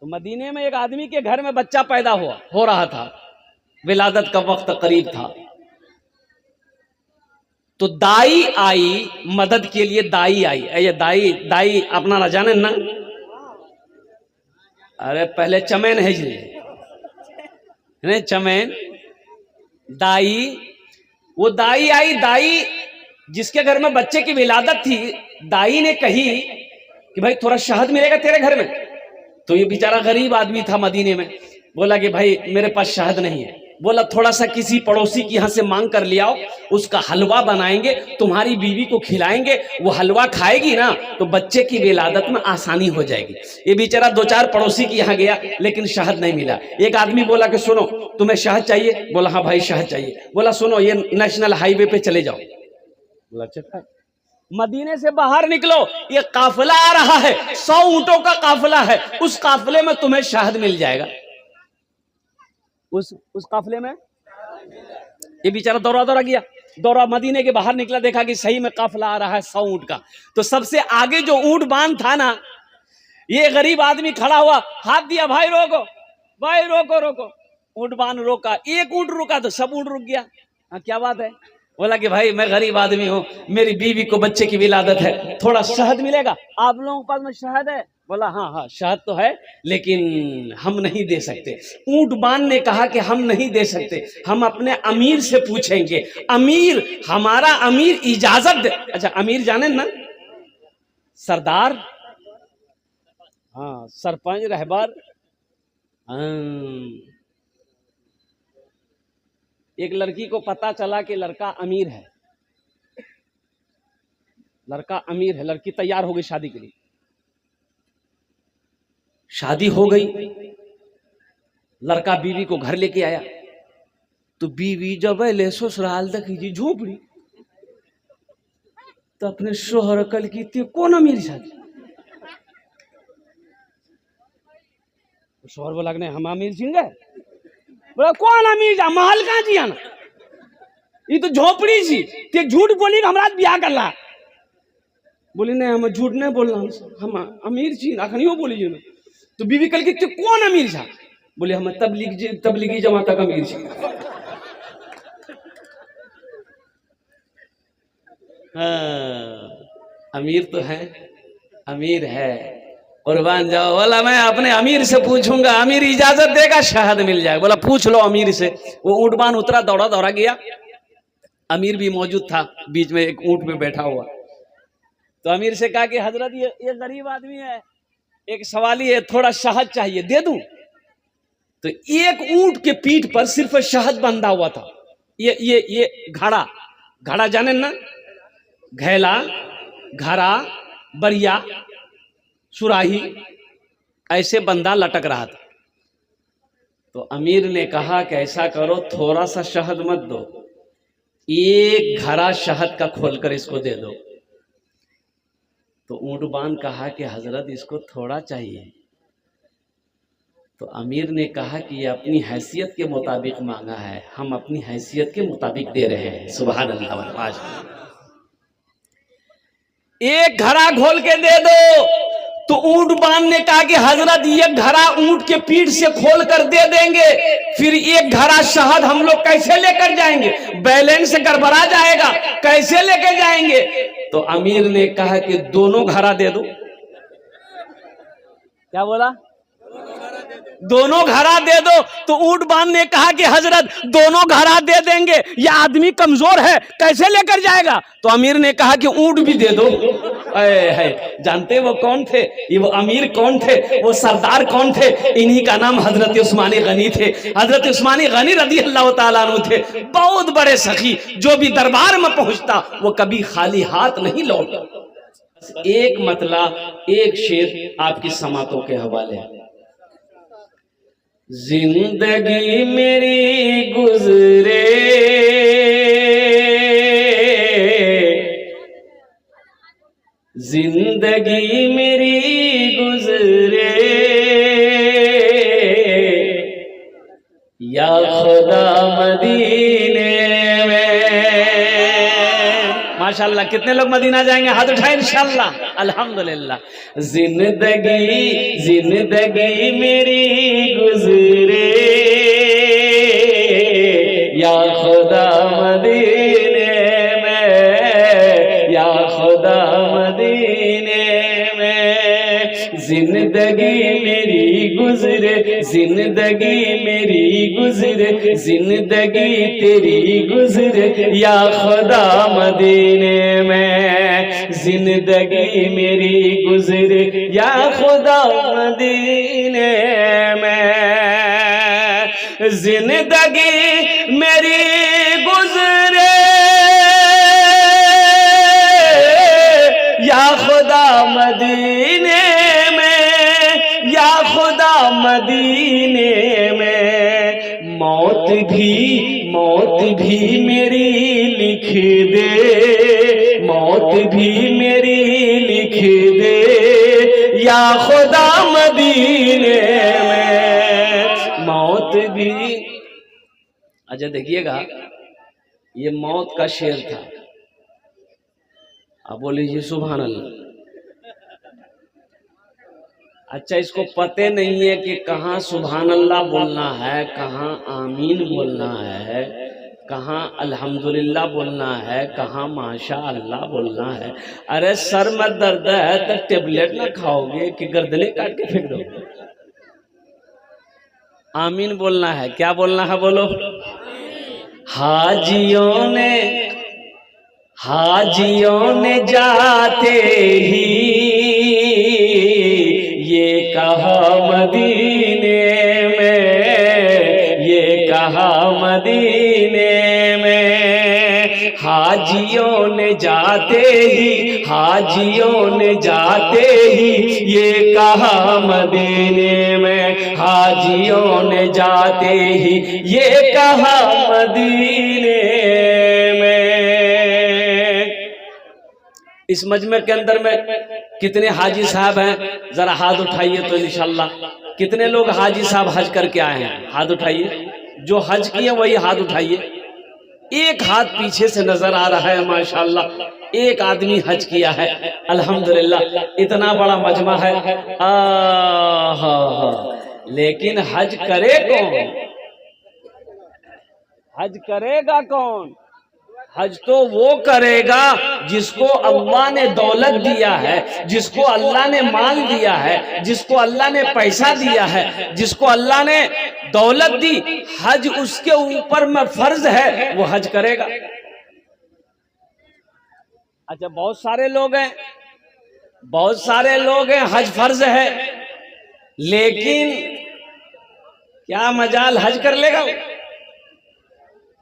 तो मदीने में एक आदमी के घर में बच्चा पैदा हो रहा था, विलादत का वक्त करीब था। तो दाई आई मदद के लिए, दाई आई। ये दाई दाई अपना ना जाने ना, अरे पहले चमैन है जी, नहीं चमैन, दाई। वो दाई आई, दाई जिसके घर में बच्चे की विलादत थी, दाई ने कही कि भाई थोड़ा शहद मिलेगा तेरे घर में। तो ये बेचारा गरीब आदमी था मदीने में, बोला कि भाई मेरे पास शहद नहीं है। बोला थोड़ा सा किसी पड़ोसी की यहां से मांग कर ले आओ, उसका हलवा बनाएंगे, तुम्हारी बीवी को खिलाएंगे, वो हलवा खाएगी ना तो बच्चे की विलादत में आसानी हो जाएगी। ये बेचारा दो चार पड़ोसी के यहाँ गया, लेकिन शहद नहीं मिला। एक आदमी बोला कि सुनो तुम्हें शहद चाहिए? बोला हाँ भाई शहद चाहिए। बोला सुनो ये नेशनल हाईवे पे चले जाओ। बोला अच्छा, मदीने से बाहर निकलो, ये काफिला आ रहा है, 100 ऊंटों का काफिला है, उस काफिले में तुम्हें शहद मिल जाएगा। उस काफिले में ये बेचारा दौड़ा दौड़ा गया, दौड़ा मदीने के बाहर निकला, देखा कि सही में काफिला आ रहा है 100 ऊंट का। तो सबसे आगे जो ऊंट बांध था ना, ये गरीब आदमी खड़ा हुआ, हाथ दिया, भाई रोको, भाई रोको रोको। ऊंट बांध रोका, एक ऊंट रुका तो सब ऊंट रुक गया। हाँ क्या बात है? बोला कि भाई मैं गरीब आदमी हूँ, मेरी बीवी को बच्चे की विलादत है, थोड़ा शहद मिलेगा? आप लोगों के पास में शहद है? बोला हाँ हाँ शहद तो है, लेकिन हम नहीं दे सकते। ऊंट बान ने कहा कि हम नहीं दे सकते, हम अपने अमीर से पूछेंगे, अमीर, हमारा अमीर इजाजत दे। अच्छा अमीर जाने ना, सरदार, हाँ सरपंच, रहबर। एक लड़की को पता चला कि लड़का अमीर है, लड़का अमीर है, लड़की तैयार हो गई शादी के लिए। शादी हो गई, लड़का बीवी को घर लेके आया। तो बीवी जब ले ससुराल तक जी झोपड़ी, तो अपने शोहर कल की ते कौन अमीर शादी? शोहर बोला नहीं हम अमीर जी गए। बोला कौन अमीर जा, महल कहाँ जिया ना, ये तो झोपड़ी जी, ते झूठ बोली हमरा ब्याह कर ला। बोली नहीं हम झूठ नहीं बोल रहा, हम अमीर जी अखनियो बोली जी ना। तो बीवी कल के कौन अमीर था? बोले हम तबलीगी जमात का अमीर जी। हाँ अमीर तो है, अमीर है, कुर्बान जाओ। बोला मैं अपने अमीर से पूछूंगा, अमीर इजाजत देगा शहद मिल जाएगा। बोला पूछ लो अमीर से। वो ऊंटबान उतरा, दौड़ा दौड़ा गया, अमीर भी मौजूद था बीच में, एक ऊंट में बैठा हुआ। तो अमीर से कहा कि हजरत ये गरीब आदमी है, एक सवाल ही है, थोड़ा शहद चाहिए, दे दूं? तो एक ऊंट के पीठ पर सिर्फ शहद बंधा हुआ था। ये घड़ा, घड़ा जाने ना, घैला, घड़ा, बरिया, सुराही, ऐसे बंदा लटक रहा था। तो अमीर ने कहा कि ऐसा करो, थोड़ा सा शहद मत दो, एक घड़ा शहद का खोलकर इसको दे दो। तो ऊंटबान कहा कि हजरत इसको थोड़ा चाहिए। तो अमीर ने कहा कि ये अपनी हैसियत के मुताबिक मांगा है, हम अपनी हैसियत के मुताबिक दे रहे हैं। सुभान अल्लाह। एक घड़ा खोल के दे दो। तो ऊंटबान ने कहा कि हजरत ये घड़ा ऊंट के पीठ से खोल कर दे देंगे, फिर एक घड़ा शहद हम लोग कैसे लेकर जाएंगे? बैलेंस गड़बड़ा जाएगा, कैसे लेकर जाएंगे? तो अमीर ने कहा कि दोनों घड़ा दे दो। क्या बोला? दोनों घड़ा दे दो। तो ऊंटबान ने कहा कि हजरत दोनों घड़ा दे देंगे, यह आदमी कमजोर है, कैसे लेकर जाएगा? तो अमीर ने कहा कि ऊंट भी दे दो। जानते वो कौन थे? ये वो अमीर कौन थे, वो सरदार कौन थे? इन्हीं का नाम हजरत उस्मान गनी थे। हजरत उस्मान गनी रज़ी अल्लाह तआला अन्हु थे, बहुत बड़े सखी, जो भी दरबार में पहुंचता वो कभी खाली हाथ नहीं लौटा। एक मतला, एक शेर आपकी समातों के हवाले। जिंदगी मेरी गुजरे जिंदगी मेरी गुजरे, या खुदा मदीने में। माशाल्लाह। कितने लोग मदीना जाएंगे? हाथ उठाए इंशाल्लाह। अल्हम्दुलिल्लाह। जिंदगी जिंदगी मेरी गुजरे या खुदा मदीने में, या खुदा मदीने में। जिंदगी मेरी गुजरे, जिंदगी मेरी गुजरे, जिंदगी तेरी गुजरे या खुदा मदीने में। जिंदगी मेरी गुजरे या खुदा मदीने में। जिंदगी मेरी गुजरे या खुदा मदीने में, या खुदा मदीने में। मौत भी मेरी लिख दे, मौत भी मेरी लिख दे या खुदा मदीने में। मौत भी। अच्छा देखिएगा, ये मौत का शेर था। आप बोलीजिए सुभान अल्लाह। अच्छा, इसको पते नहीं है कि कहाँ सुभान अल्लाह बोलना है, कहाँ आमीन बोलना है, कहाँ अल्हम्दुलिल्लाह बोलना है, कहाँ माशा अल्लाह बोलना है। अरे सर में दर्द है तो टेबलेट ना खाओगे कि गर्दने काट के फेंक दोगे? आमीन बोलना है। क्या बोलना है? बोलो। हाजियों ने जाते ही ये कहा मदीने में, ये कहा मदीने में। हाजियों ने जाते ही, हाजियों ने जाते ही ये कहा मदीने में। हाजियों ने जाते ही ये कहा मदीने में। इस मजमे के अंदर में कितने हाजी साहब हैं? जरा हाथ उठाइए तो इंशाल्लाह। कितने लोग हाजी साहब हज करके आए हैं? हाथ उठाइए। जो हज किए वही हाथ उठाइए। एक हाथ पीछे से नजर आ रहा है माशाल्लाह। एक आदमी हज किया है, अल्हम्दुलिल्लाह। इतना बड़ा मजमा है। लेकिन हज करे कौन? हज करेगा कौन? हज तो वो करेगा जिसको अल्लाह ने दौलत दिया है, जिसको अल्लाह ने माल दिया है, जिसको अल्लाह ने पैसा दिया है, जिसको अल्लाह ने दौलत दी। हज उसके ऊपर में फर्ज है, वो हज करेगा। अच्छा, बहुत सारे लोग हैं, बहुत सारे लोग हैं हज फर्ज है, लेकिन क्या मजाल हज कर लेगा?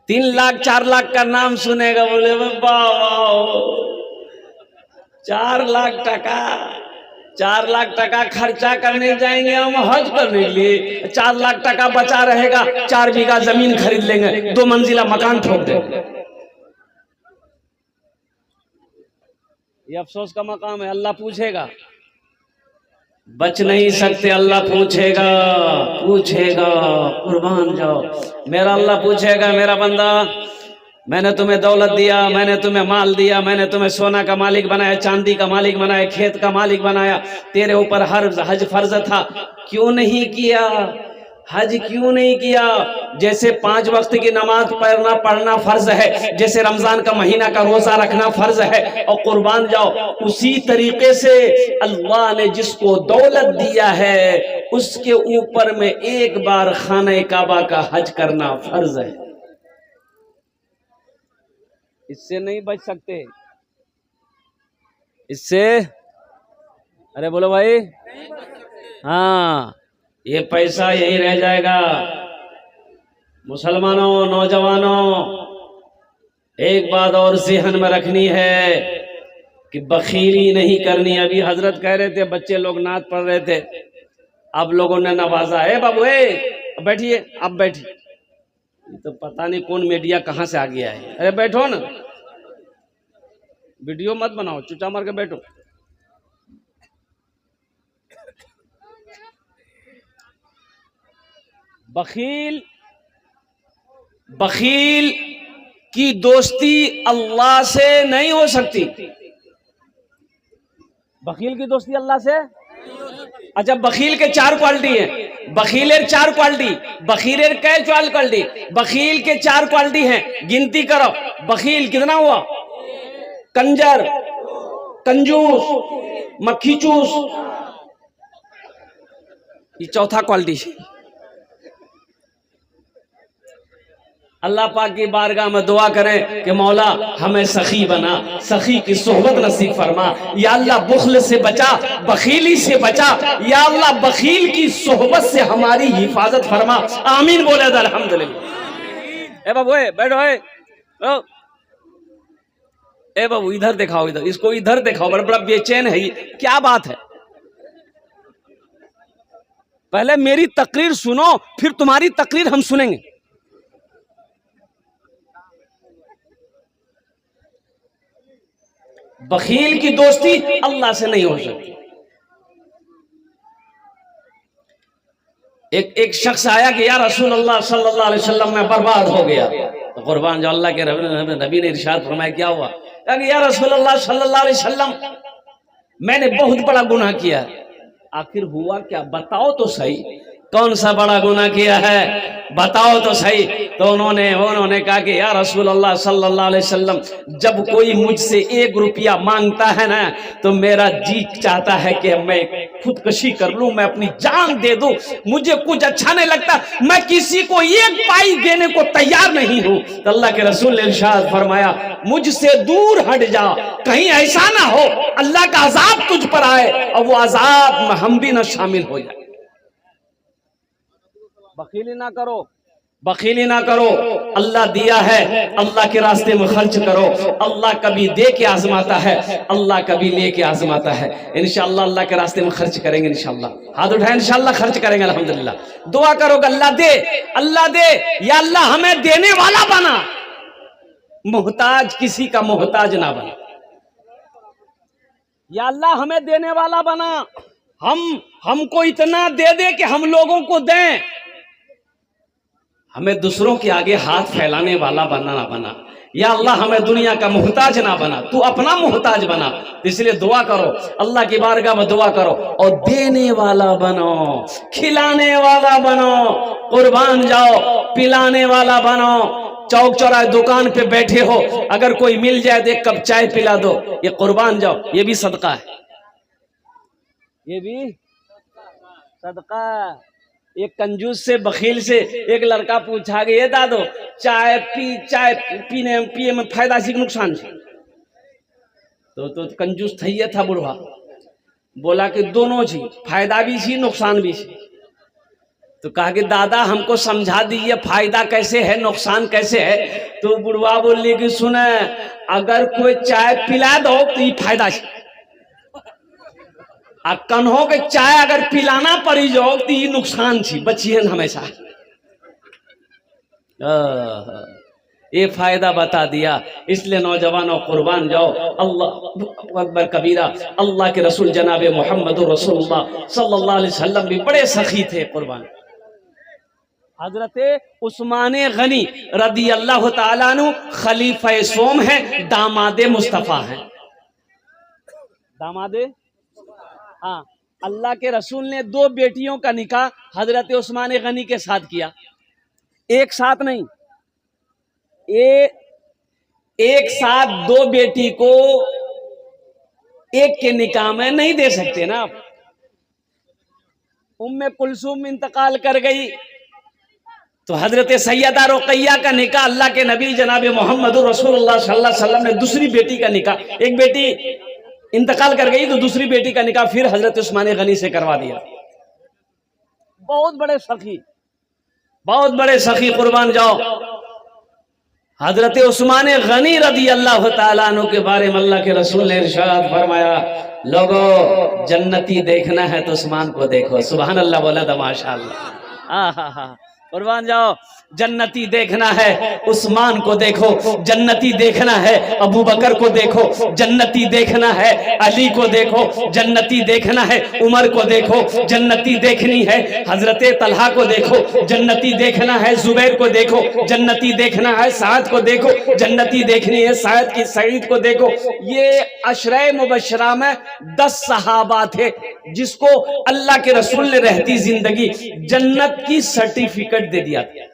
3 लाख 4 लाख का नाम सुनेगा, बोले बाबा 4 लाख टका, 4 लाख टका खर्चा करने जाएंगे हम हज करने के लिए। 4 लाख टका बचा रहेगा, 4 बीघा जमीन खरीद लेंगे, 2 मंजिला मकान ठोक देंगे। ये अफसोस का मकाम है। अल्लाह पूछेगा, बच नहीं सकते। अल्लाह पूछेगा, पूछेगा। कुर्बान जाओ। मेरा अल्लाह पूछेगा, मेरा बंदा मैंने तुम्हें दौलत दिया, मैंने तुम्हें माल दिया, मैंने तुम्हें सोना का मालिक बनाया, चांदी का मालिक बनाया, खेत का मालिक बनाया, तेरे ऊपर हर हज फर्ज था, क्यों नहीं किया? हज क्यों नहीं किया? जैसे 5 वक्त की नमाज पढ़ना फर्ज है, जैसे रमजान का महीना का रोजा रखना फर्ज है, और कुर्बान जाओ, उसी तरीके से अल्लाह ने जिसको दौलत दिया है उसके ऊपर में एक बार खाने काबा का हज करना फर्ज है। इससे नहीं बच सकते, इससे। अरे बोलो भाई। हाँ, ये पैसा यही रह जाएगा। मुसलमानों, नौजवानों, एक बात और ज़हन में रखनी है कि बखीली नहीं करनी। अभी हजरत कह रहे थे, बच्चे लोग नात पढ़ रहे थे, आप लोगों ने नवाजा है। बाबू बैठिए, आप बैठिए। तो पता नहीं कौन मीडिया कहाँ से आ गया है। अरे बैठो ना, वीडियो मत बनाओ, चुचा मार के बैठो। बखील की दोस्ती अल्लाह से नहीं हो सकती। बखील की दोस्ती अल्लाह से। अच्छा, बखील के 4 क्वालिटी हैं। बखीलेर 4 क्वालिटी, बखीलेर कै 4 क्वालिटी, बखील के 4 क्वालिटी हैं। गिनती करो, बखील कितना हुआ? कंजर, कंजूस, मक्खी चूस, ये चौथा क्वालिटी। अल्लाह पाक की बारगाह में दुआ करें कि मौला हमें सखी बना, सखी की सोहबत नसीब फरमा। या अल्लाह बुखल से बचा, बखीली से बचा। या अल्लाह बखील की सोहबत से हमारी हिफाजत फरमा। आमीन बोले तो अल्हम्दुलिल्लाह। ए बाबू बैठो, ए बाबू इधर दिखाओ, इधर इसको इधर दिखाओ, बड़ा बड़ा बेचैन है ये, क्या बात है? पहले मेरी तकरीर सुनो, फिर तुम्हारी तकरीर हम सुनेंगे। बखील की दोस्ती अल्लाह से नहीं हो सकती। एक शख्स आया कि या रसूल अल्लाह सल्लल्लाहु अलैहि वसल्लम मैं बर्बाद हो गया। तो कुर्बान जो अल्लाह के नबी ने इरशाद फरमाया, क्या हुआ? कि या रसूल अल्लाह सल्लल्लाहु अलैहि वसल्लम मैंने बहुत बड़ा गुनाह किया। आखिर हुआ क्या? बताओ तो सही, कौन सा बड़ा गुनाह किया है, बताओ तो सही। तो उन्होंने कहा कि या रसूल अल्लाह सल्लल्लाहु अलैहि वसल्लम, जब कोई मुझसे 1 रुपया मांगता है ना, तो मेरा जी चाहता है कि मैं खुदकशी कर लूं, मैं अपनी जान दे दूं। मुझे कुछ अच्छा नहीं लगता, मैं किसी को 1 पाई देने को तैयार नहीं हूं। तो अल्लाह के रसूल ने इरशाद फरमाया, मुझसे दूर हट जा, कहीं ऐसा ना हो अल्लाह का अजाब तुझ पर आए और वो अजाब में हम भी ना शामिल हो जाए। बखीली ना करो, बखीली ना करो। अल्लाह दिया है, अल्लाह के रास्ते में खर्च करो। अल्लाह कभी दे के आजमाता है, अल्लाह कभी ले के आजमाता है। इंशाअल्लाह अल्लाह के रास्ते में खर्च करेंगे, इंशाअल्लाह हाथ उठाए, इंशाअल्लाह खर्च करेंगे अल्हम्दुलिल्लाह। दुआ करो कि अल्लाह दे, अल्लाह दे। या अल्लाह हमें देने वाला बना, मोहताज किसी का मोहताज ना बना। या अल्लाह हमें देने वाला बना, हमको इतना दे दे कि हम लोगों को दें। हमें दूसरों के आगे हाथ फैलाने वाला बनना ना बना। या अल्लाह हमें दुनिया का मोहताज ना बना, तू अपना मोहताज बना। तो इसलिए दुआ करो, अल्लाह की बारगाह में दुआ करो और देने वाला बनो, खिलाने वाला बनो, कुर्बान जाओ, पिलाने वाला बनो। चौक चौराहे दुकान पे बैठे हो, अगर कोई मिल जाए तो 1 कप चाय पिला दो, ये कुर्बान जाओ, ये भी सदका है, ये भी सदका। एक कंजूस से, बखील से एक लड़का पूछा कि ये दादो चाय पिए में फायदा सी नुकसान है? तो कंजूस थैये था बुढ़वा, बोला कि दोनों जी, फायदा भी सी नुकसान भी सी। तो कहा कि दादा हमको समझा दीजिए फायदा कैसे है, नुकसान कैसे है। तो बुढ़वा बोली कि सुने, अगर कोई चाय पिला दो तो ये फायदा है, कन्हो के चाय अगर पिलाना पड़ी जाओ तो ये नुकसान छी, बचिए हमेशा। ये फायदा बता दिया। इसलिए नौजवानों कुर्बान जाओ, अल्लाह अकबर कबीरा। अल्लाह के रसूल जनाब मोहम्मद रसूलुल्लाह सल्लल्लाहु अलैहि वसल्लम भी बड़े सखी थे, कुर्बान। हजरत उस्मान गनी रदी अल्लाह तआला अन्हु खलीफा सोम है, दामादे मुस्तफा है, दामादे। हाँ, अल्लाह के रसूल ने 2 बेटियों का निकाह हजरत उस्मान गनी के साथ किया। एक साथ नहीं, एक साथ 2 बेटी को एक के निकाह में नहीं दे सकते ना आप। उम्मे कुलसूम इंतकाल कर गई तो हजरत सैयदा रुकैया का निकाह अल्लाह के नबी जनाब मोहम्मद रसूलुल्लाह सल्लल्लाहु अलैहि वसल्लम ने दूसरी बेटी का निकाह, एक बेटी इंतकाल कर गई तो दूसरी बेटी का निकाह फिर हजरत उस्मान गनी से करवा दिया। बहुत बड़े सखी, बहुत बड़े सखी, कुर्बान जाओ। हजरत उस्मान गनी रदी अल्लाह तआला अन्हु के बारे में अल्लाह के रसूल ने इरशाद फरमाया, लोगों जन्नती देखना है तो उस्मान को देखो। सुभान अल्लाह बोला था, माशाअल्लाह। कुर्बान जाओ। जन्नती देखना है उस्मान को देखो, जन्नती देखना है अबू बकर को देखो, जन्नती देखना है अली को देखो, जन्नती देखना है उमर को देखो, जन्नती देखनी है हजरत तलहा को देखो, जन्नती देखना है जुबैर को देखो, जन्नती देखना है साद को देखो, जन्नती देखनी है साद की सईद को देखो। ये अशरे मुबशरा में 10 सहाबा थे जिसको अल्लाह के रसूल ने रहती जिंदगी जन्नत की सर्टिफिकेट दे दिया था।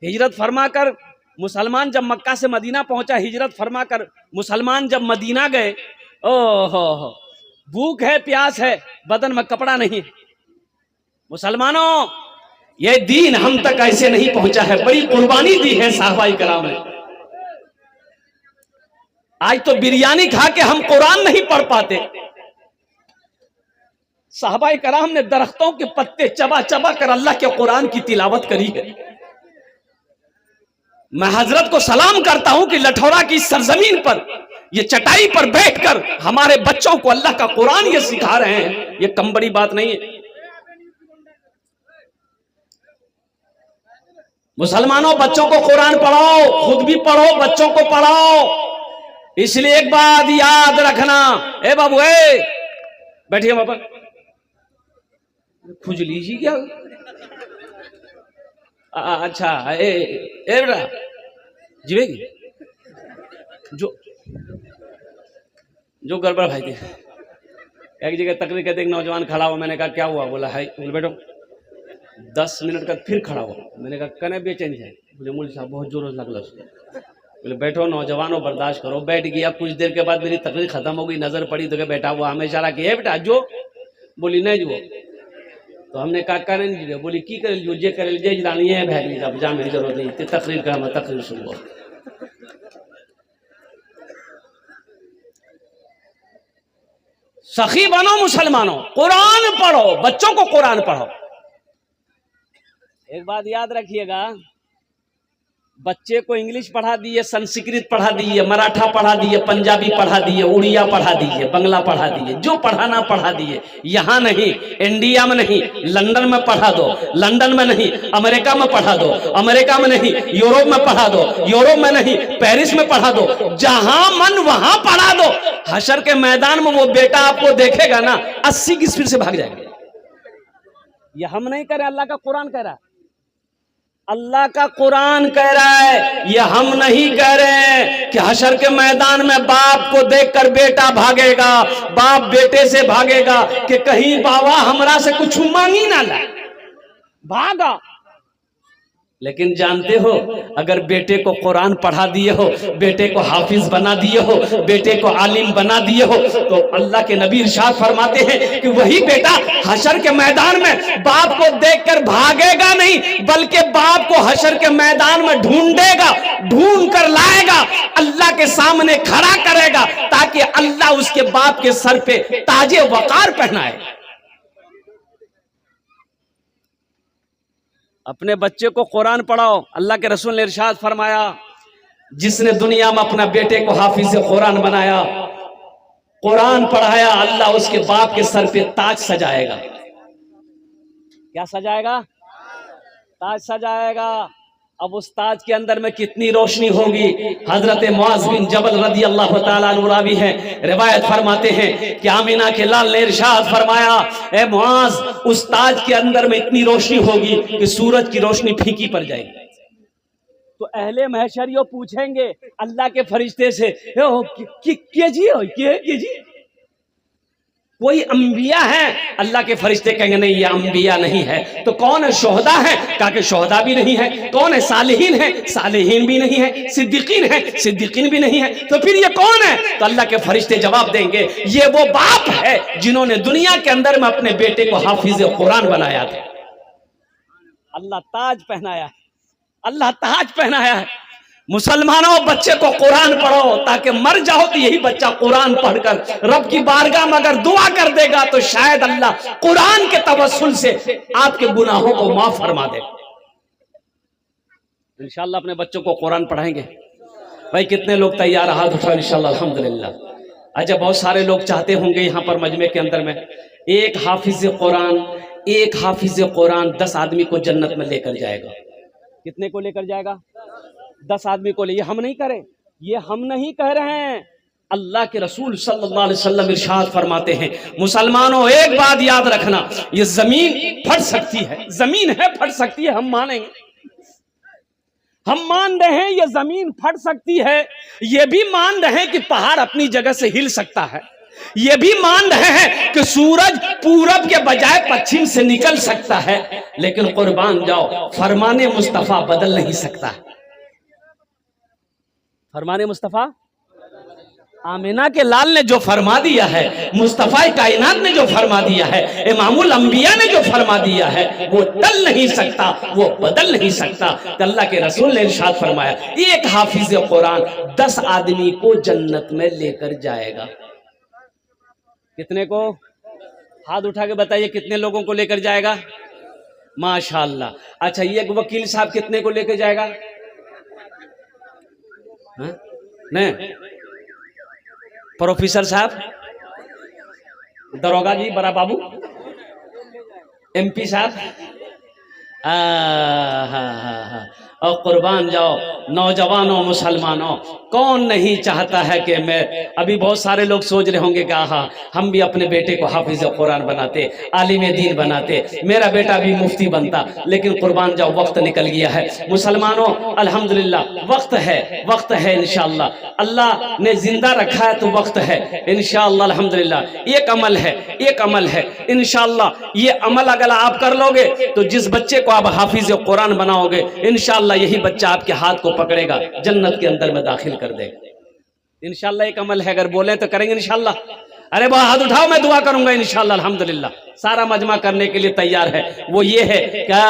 हिजरत फरमाकर मुसलमान जब मक्का से मदीना पहुंचा, हिजरत फरमाकर मुसलमान जब मदीना गए, ओहो भूख है प्यास है, बदन में कपड़ा नहीं। मुसलमानों ये दीन हम तक ऐसे नहीं पहुंचा है, बड़ी कुर्बानी दी है साहबाई कराम ने। आज तो बिरयानी खा के हम कुरान नहीं पढ़ पाते। साहबाई कराम ने दरख्तों के पत्ते चबा चबा कर अल्लाह के कुरान की तिलावत करी है। मैं हजरत को सलाम करता हूं कि लठौरा की सरजमीन पर ये चटाई पर बैठकर हमारे बच्चों को अल्लाह का कुरान ये सिखा रहे हैं, ये कम बड़ी बात नहीं है। मुसलमानों बच्चों को कुरान पढ़ाओ, खुद भी पढ़ो, बच्चों को पढ़ाओ। इसलिए एक बात याद रखना, ए बाबू ए बैठिए बाबा, खुज लीजिए क्या? अच्छा ए बेटा जीवेगी जो गड़बड़ भाई थे। एक जगह तकरीर कहते एक नौजवान खड़ा हुआ, मैंने कहा क्या हुआ? बोला है, बोले बेटो 10 मिनट का फिर खड़ा हुआ। मैंने कहा कने बेचैन है? बोले मौलवी साहब बहुत जोर लगल। बोले बैठो नौजवानों बर्दाश्त करो। बैठ गया, कुछ देर के बाद मेरी तकरीर खत्म हो गई, नजर पड़ी तो क्या बेटा हुआ, हमें इशारा किया बेटा जो, बोली नहीं जो। तो हमने कहा करे नहीं, बोली की कर लियो जे करे जे जानी है भाई लीजिए, जा मेरी जरूरत नहीं, तकरीर का मैं तकरीर सुन लो। सखी बनो मुसलमानों, कुरान पढ़ो, बच्चों को कुरान पढ़ो। एक बात याद रखिएगा, बच्चे को इंग्लिश पढ़ा दिए, संस्कृत पढ़ा दिए, मराठा पढ़ा दिए, पंजाबी पढ़ा दिए, उड़िया पढ़ा दिए, बंगला पढ़ा दिए, जो पढ़ाना पढ़ा दिए। यहां नहीं, इंडिया में नहीं, लंदन में पढ़ा दो, लंदन में नहीं, अमेरिका में पढ़ा दो, अमेरिका में नहीं, यूरोप में पढ़ा दो, यूरोप में नहीं, पेरिस में पढ़ा दो, जहां मन वहां पढ़ा दो। हशर के मैदान में वो बेटा आपको देखेगा ना 80 की स्पीड से भाग जाएगा। ये हम नहीं कह रहे, अल्लाह का कुरान कह रहा है, अल्लाह का कुरान कह रहा है। ये हम नहीं कह रहे हैं कि हशर के मैदान में बाप को देखकर बेटा भागेगा, बाप बेटे से भागेगा कि कहीं बाबा हमरा से कुछ मांगी ना ला, भागा। लेकिन जानते हो, अगर बेटे को कुरान पढ़ा दिए हो, बेटे को हाफिज बना दिए हो, बेटे को आलिम बना दिए हो, तो अल्लाह के नबी इरशाद फरमाते हैं कि वही बेटा हशर के मैदान में बाप को देखकर भागेगा नहीं, बल्कि बाप को हशर के मैदान में ढूंढेगा, ढूंढ कर लाएगा, अल्लाह के सामने खड़ा करेगा, ताकि अल्लाह उसके बाप के सर पे ताजे वकार पहनाए। अपने बच्चे को कुरान पढ़ाओ। अल्लाह के रसूल ने इरशाद फरमाया, जिसने दुनिया में अपना बेटे को हाफिज कुरान बनाया, कुरान पढ़ाया, अल्लाह उसके बाप के सर पे ताज सजाएगा। क्या सजाएगा? ताज सजाएगा। अब उस ताज के अंदर में कितनी रोशनी होगी। हजरत मुआज बिन जबल रदी अल्लाह तआला अन्हु रावी है, रिवायत फरमाते हैं कि आमिना के लाल ने इरशाद फरमाया, ए मुआज, उस ताज के अंदर में इतनी रोशनी होगी कि सूरज की रोशनी फीकी पड़ जाएगी। तो अहले महशरियों पूछेंगे अल्लाह के फरिश्ते से, कोई अंबिया है? अल्लाह के फरिश्ते कहेंगे नहीं, ये अंबिया नहीं है। तो कौन है? शोहदा है? कहा कि शोहदा भी नहीं है। कौन है? सालिहीन है? सालिहीन भी नहीं है। सिद्दीकीन है? सिद्दीकीन भी नहीं है। तो फिर ये कौन है? तो अल्लाह के फरिश्ते जवाब देंगे, ये वो बाप है जिन्होंने दुनिया के अंदर में अपने बेटे को हाफिज कुरान बनाया था। अल्लाह ताज पहनाया है, अल्लाह ताज पहनाया है। मुसलमानों, बच्चे को कुरान पढ़ो, ताकि मर जाओ तो यही बच्चा कुरान पढ़कर रब की बारगाह में अगर दुआ कर देगा तो शायद अल्लाह कुरान के तवस्सुल से आपके गुनाहों को माफ फरमा दे। इंशाअल्लाह अपने बच्चों को कुरान पढ़ाएंगे। भाई कितने लोग तैयार? हाथ उठाओ इंशाअल्लाह। अल्हम्दुलिल्लाह। अच्छा, बहुत सारे लोग चाहते होंगे यहाँ पर मजमे के अंदर में एक हाफिज कुरान 10 आदमी को जन्नत में लेकर जाएगा। कितने को लेकर जाएगा? 10 आदमी को ले। ये हम नहीं करें, ये हम नहीं कह रहे हैं, अल्लाह के रसूल सल्लल्लाहु अलैहि वसल्लम इरशाद फरमाते हैं, मुसलमानों एक बात याद रखना, ये जमीन फट सकती है, जमीन है फट सकती है, हम मानेंगे, हम मान रहे हैं ये जमीन फट सकती है, ये भी मान रहे हैं कि पहाड़ अपनी जगह से हिल सकता है, ये भी मान रहे हैं कि सूरज पूरब के बजाय पश्चिम से निकल सकता है, लेकिन कुर्बान जाओ फरमाने मुस्तफा बदल नहीं सकता। फरमाने मुस्तफा, आमिना के लाल ने जो फरमा दिया है, मुस्तफा कायनात ने जो फरमा दिया है, इमामुल अंबिया ने जो फरमा दिया है, वो टल नहीं सकता, वो बदल नहीं सकता। तो अल्लाह के रसूल ने इरशाद फरमाया, एक हाफिज कुरान 10 आदमी को जन्नत में लेकर जाएगा। कितने को? हाथ उठा के बताइए, कितने लोगों को लेकर जाएगा? माशाअल्लाह। अच्छा, ये वकील साहब कितने को लेकर जाएगा? नहीं, प्रोफेसर साहब, दरोगा जी, बड़ा बाबू, एमपी साहब, हाँ। और कुर्बान जाओ नौजवानों मुसलमानों, कौन नहीं चाहता है कि मैं, अभी बहुत सारे लोग सोच रहे होंगे कि हाँ हम भी अपने बेटे को हाफिज कुरान बनाते, आलिम दीन बनाते, मेरा बेटा भी मुफ्ती बनता, लेकिन कुर्बान जाओ वक्त निकल गया है। मुसलमानों अल्हम्दुलिल्लाह वक्त है इंशाअल्लाह, अल्लाह ने जिंदा रखा है तो वक्त है इंशाअल्लाह अल्हम्दुलिल्लाह। एक अमल है इंशाअल्लाह, ये अमल अगर आप कर लोगे तो जिस बच्चे को आप हाफिज कुरान बनाओगे इंशाअल्लाह यही बच्चा आपके हाथ को पकड़ेगा, जन्नत के अंदर में दाखिल कर देगा इंशाअल्लाह। एक अमल है, अगर बोले तो करेंगे इंशाअल्लाह। अरे वह हाथ उठाओ, मैं दुआ करूंगा इंशाअल्लाह अल्हम्दुलिल्लाह। सारा मजमा करने के लिए तैयार है। वो ये है क्या,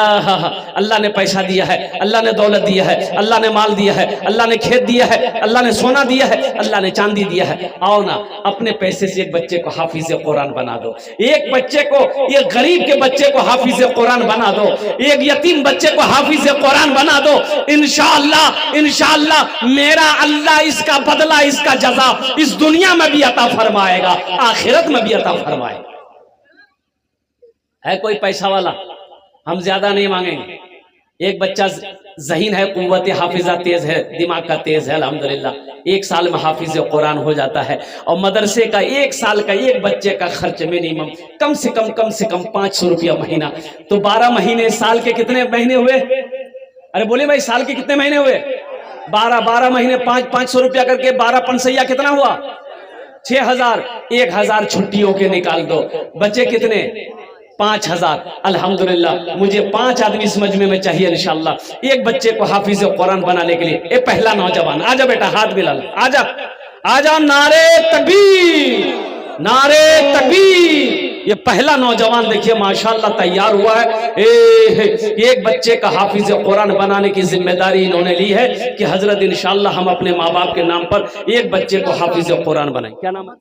अल्लाह ने पैसा दिया है, अल्लाह ने दौलत दिया है, अल्लाह ने माल दिया है, अल्लाह ने खेत दिया है, अल्लाह ने सोना दिया है, अल्लाह ने चांदी दिया है। आओ ना अपने पैसे से एक बच्चे को हाफिज कुरान बना दो, एक बच्चे को, एक गरीब के बच्चे को हाफिज कुरान बना दो, एक यतीम बच्चे को हाफिज कुरान बना दो। इंशाअल्लाह मेरा अल्लाह इसका बदला, इसका जजा इस दुनिया में भी अता फरमाएगा, आखिरत में भी अता फरमाएगा। है कोई पैसा वाला, हम ज्यादा नहीं मांगेंगे। एक बच्चा ज़हीन है, कुव्वत हाफिजा तेज है, दिमाग का तेज है अल्हम्दुलिल्लाह, 1 साल में हाफिज कुरान हो जाता है। और मदरसे का 1 साल का एक बच्चे का खर्च मिनिमम कम से कम 500 रुपया महीना, तो 12 महीने, साल के कितने महीने हुए? अरे बोले भाई, साल के कितने महीने हुए? 12 महीने 500 रुपया करके 12 पंसैया कितना हुआ? 6000। 1000 छुट्टियों के निकाल दो, बच्चे कितने? 5000। अल्हम्दुलिल्लाह मुझे 5 आदमी इस मजमे में चाहिए इंशाअल्लाह, एक बच्चे को हाफिज कुरान बनाने के लिए। ए पहला नौजवान, आजा बेटा, हाथ मिला लो, आजा, नारे तकबीर, नारे तकबीर। ये पहला नौजवान देखिए माशाअल्लाह तैयार हुआ है। एक बच्चे का हाफिज कुरान बनाने की जिम्मेदारी इन्होंने ली है कि हजरत इंशाअल्लाह हम अपने माँ बाप के नाम पर एक बच्चे को हाफिज कुरान बनाएं। क्या नाम है?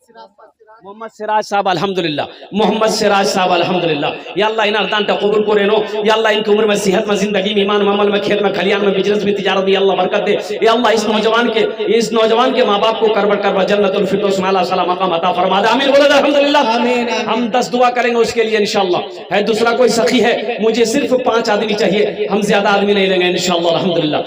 मोहम्मद सिराज साहब अल्हम्दुलिल्लाह, मोहम्मद सिराज साहब अल्हम्दुलिल्लाह। या अल्लाह इन अर्दान ता कबूल करे नो, या अल्लाह इनकी उम्र में, सेहत में, जिंदगी में, ईमान में, अमल में, खेत में, खलियान में, बिजनेस में, तिजारत में अल्लाह बरकत दे। या अल्लाह इस नौजवान के माँ बाप को करबा जन्नतुल फिरदौस में अल्लाह मकाम अता फरमा दे। आमीन बोलो अल्हम्दुलिल्लाह। हम 10 दुआ करेंगे उसके लिए इंशाअल्लाह। है दूसरा कोई सखी है? मुझे सिर्फ 5 आदमी चाहिए, हम ज्यादा आदमी नहीं लेंगे इंशाअल्लाह अल्हम्दुलिल्लाह।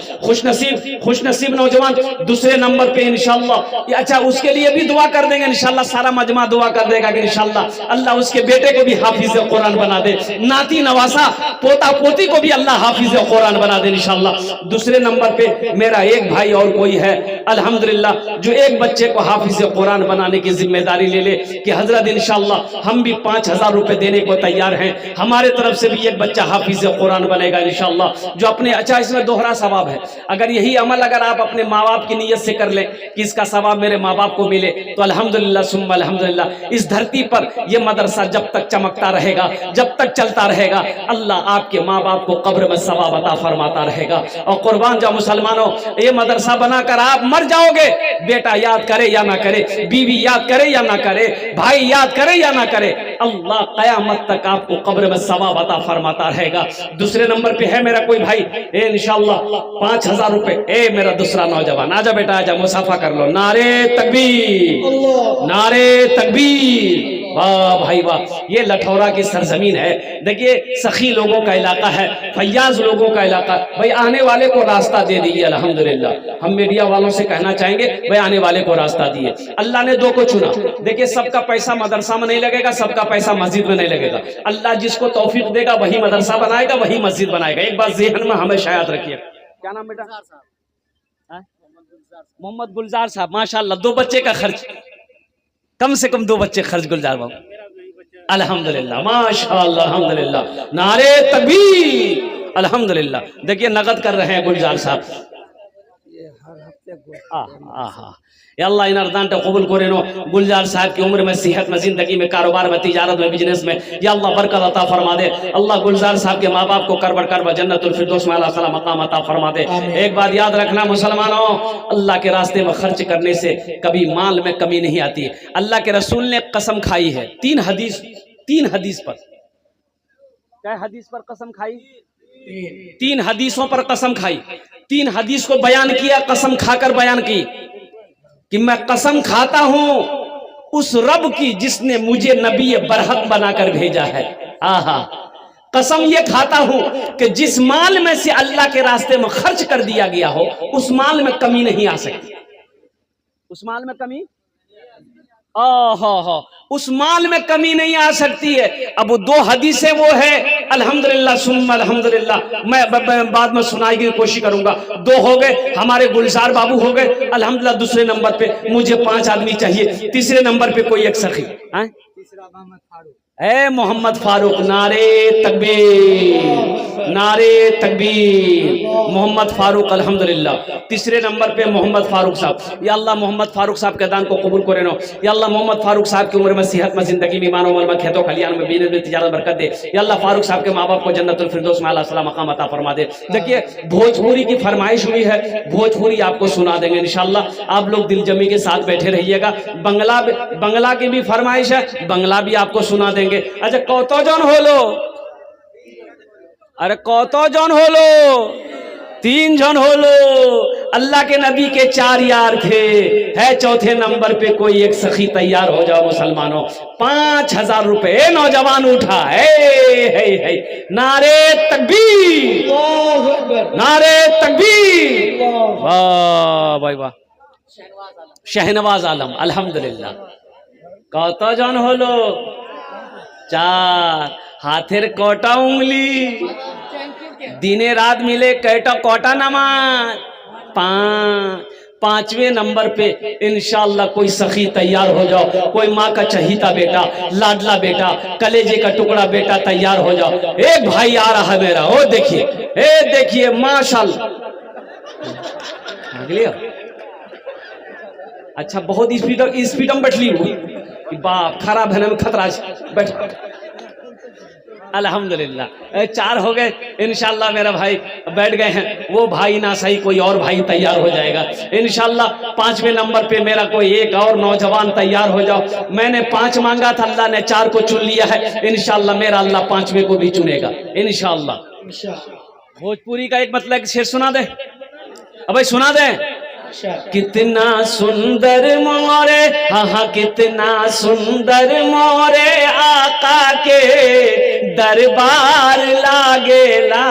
खुश नसीब नौजवान दूसरे नंबर पे इंशाअल्लाह। अच्छा, उसके लिए भी दुआ कर देंगे इंशाअल्लाह, सारा मजमा दुआ कर देगा कि इंशाअल्लाह अल्लाह उसके बेटे को भी हाफिज कुरान बना दे, नाती नवासा पोता पोती को भी अल्लाह हाफिज कुरान बना दे इंशाअल्लाह। दूसरे नंबर पे मेरा एक भाई और कोई है अल्हम्दुलिल्लाह, जो एक बच्चे को हाफिज कुरान बनाने की जिम्मेदारी ले ले कि हजरत इंशाअल्लाह हम भी 5000 रुपए देने को तैयार हैं, हमारे तरफ से भी एक बच्चा हाफिज कुरान बनेगा इंशाअल्लाह। जो अपने, अच्छा इसमें दोहरा सवाब है, अगर यही अमल अगर आप अपने माँ बाप की नीयत से कर ले कि इसका सवाब मेरे माँ बाप को मिले, तो अल्हम्दुलिल्लाह सुम्मा अल्हम्दुलिल्लाह इस धरती पर यह मदरसा जब तक चमकता रहेगा, जब तक चलता रहेगा, अल्लाह आपके माँ बाप को कब्र में सवाब अता फरमाता रहेगा। और कुर्बान जाओ मुसलमानों, ये मदरसा बनाकर आप मर जाओगे, बेटा याद करे या ना करे, बीवी याद करे या ना करे, भाई याद करे या ना करे, अल्लाह कयामत तक आपको कब्र में सवाब अता फरमाता रहेगा। दूसरे नंबर पे है मेरा कोई भाई, इंशाअल्लाह 5000 रुपए। ए मेरा दूसरा नौजवान, आजा बेटा, आजा, मुसाफा कर लो। नारे तकबीर, नारे तकबीर। वाह भाई वाह, ये लठौरा की सरजमीन है। देखिए सखी लोगों का इलाका है, फैयाज लोगों का इलाका। भाई आने वाले को रास्ता दे दीजिए अल्हम्दुलिल्लाह। हम मीडिया वालों से कहना चाहेंगे भाई आने वाले को रास्ता दिए। अल्लाह ने दो को चुना। देखिए सबका पैसा मदरसा में नहीं लगेगा, सबका पैसा मस्जिद में नहीं लगेगा। अल्लाह जिसको तौफीक देगा वही मदरसा बनाएगा, वही मस्जिद बनाएगा। एक बात ज़हन में हमेशा याद रखिए। क्या नाम बेटा? मोहम्मद गुलजार साहब, माशाल्लाह। 2 बच्चे का खर्च, कम से कम 2 बच्चे खर्च गुलजार बाबू। अल्हम्दुलिल्लाह माशाल्लाह अल्हम्दुलिल्लाह, नारे तकबीर अल्हम्दुलिल्लाह। देखिए नकद कर रहे हैं गुलजार साहब। अल्लाह इन अर्दान कबूल करे नो। गुलजार साहब की उम्र में, सेहत में, जिंदगी में, कारोबार में, तिजारत में, बिजनेस में या अल्लाह बरकत अता फरमा दे। अल्लाह गुलजार साहब के माँ बाप को करबर करबर जन्नतुल फिरदौस में अल्लाह मकाम अता फरमा दे। एक बात याद रखना मुसलमानों, अल्लाह के रास्ते में खर्च करने से कभी माल में कमी नहीं आती। अल्लाह के रसूल ने कसम खाई है 3 हदीस पर। क्या हदीस पर कसम खाई? 3 हदीसों पर कसम खाई। 3 हदीस को बयान किया, कसम खाकर बयान की कि मैं कसम खाता हूं उस रब की जिसने मुझे नबी बरहक बनाकर भेजा है। आहा, कसम ये खाता हूं कि जिस माल में से अल्लाह के रास्ते में खर्च कर दिया गया हो उस माल में कमी नहीं आ सकती। उस माल में कमी उस माल में कमी नहीं आ सकती है। अब वो 2 हदीसें वो है, अल्हम्दुलिल्लाह सुम्मा अल्हम्दुलिल्लाह, मैं बाद में सुनाई की कोशिश करूंगा। 2 हो गए, हमारे गुलजार बाबू हो गए अल्हम्दुलिल्लाह। दूसरे नंबर पे मुझे 5 आदमी चाहिए। तीसरे नंबर पे कोई एक सखी, मोहम्मद फारूक। नारे तकबीर, नारे तकबीर। मोहम्मद फारूक अल्हम्दुलिल्लाह। तीसरे नंबर पे मोहम्मद फारूक साहब। या अल्लाह मोहम्मद फारूक साहब के दान को कबूल करे नो। या अल्लाह मोहम्मद फारूक साहब की उम्र में, सेहत में, जिंदगी में, ईमान में, खेतों खलियान में, बिजनेस में, तिजारत बरकत दे। या अल्लाह फारूक साहब के माँ बाप को जन्नतुल फिरदौस में अल्लाह मकाम अता फरमा दे। देखिए भोजपुरी की फरमाइश हुई है, भोजपुरी आपको सुना देंगे इंशाअल्लाह। आप लोग दिल जमी के साथ बैठे रहिएगा। बंगला की भी फरमाइश है, बंगला भी आपको सुना देंगे। अच्छा कौतो जन होलो? अरे कौतो जन होलो? 3 जन होलो। अल्लाह के नबी के 4 यार थे, है चौथे नंबर पे कोई एक सखी। तैयार हो जाओ मुसलमानों। 5000 रुपए नौजवान उठा है। नारे तकबीर, नारे तकबीर। वाह भाई वाह। शहनवाज आलम अल्हम्दुलिल्लाह। कौतो जन होलो? 4। हाथेर कोटा उंगली, दिने रात मिले कैटा कोटा नमाज। 5। 5वें नंबर पे इंशाअल्लाह कोई सखी तैयार हो जाओ। कोई माँ का चहीता बेटा, लाडला बेटा, कलेजे का टुकड़ा बेटा तैयार हो जाओ। एक भाई आ रहा है मेरा, ओ देखिए, देखिए माशाअल्लाह। अच्छा बहुत स्पीड में बैठ ली बाप, खराब है खतरा। बैठ अल्हम्दुलिल्लाह। 4 हो गए इंशाअल्लाह। मेरा भाई बैठ गए हैं, वो भाई ना सही कोई और भाई तैयार हो जाएगा इंशाअल्लाह। 5वें नंबर पे मेरा कोई एक और नौजवान तैयार हो जाओ। मैंने 5 मांगा था, अल्लाह ने 4 को चुन लिया है इंशाअल्लाह। मेरा अल्लाह 5वें को भी चुनेगा इंशाअल्लाह। भोजपुरी का एक मतलब शेर सुना दे। अब भाई सुना दे। कितना सुंदर मोरे, हाँ कितना सुंदर मोरे आका के दरबार लागेला,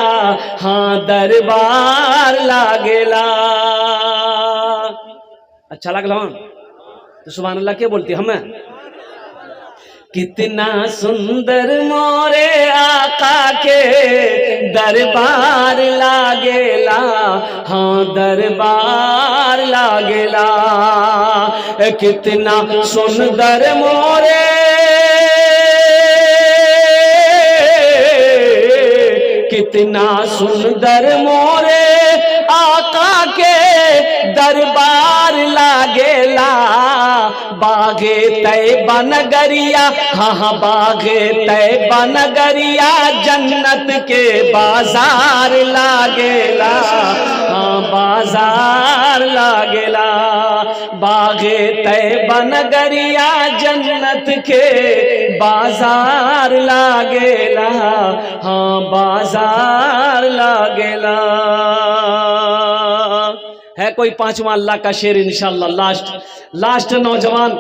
हाँ दरबार लागेला। अच्छा लगला तो सुभान अल्लाह क्या बोलती हमें? कितना सुंदर मोरे आका के दरबार लागेला, हाँ दरबार लागेला। कितना सुंदर मोरे, कितना सुंदर मोरे आका के दरबार लागेला। बागे तैबा नगरिया, हाँ बागे तैबा नगरिया, जन्नत के बाजार लागेला, हाँ बाजार लागेला। बागे तैबा नगरिया, जन्नत के बाजार लागेला, हाँ बाजार लागेला। है कोई पांचवा अल्लाह का शेर इंशाल्लाह लास्ट नौजवान,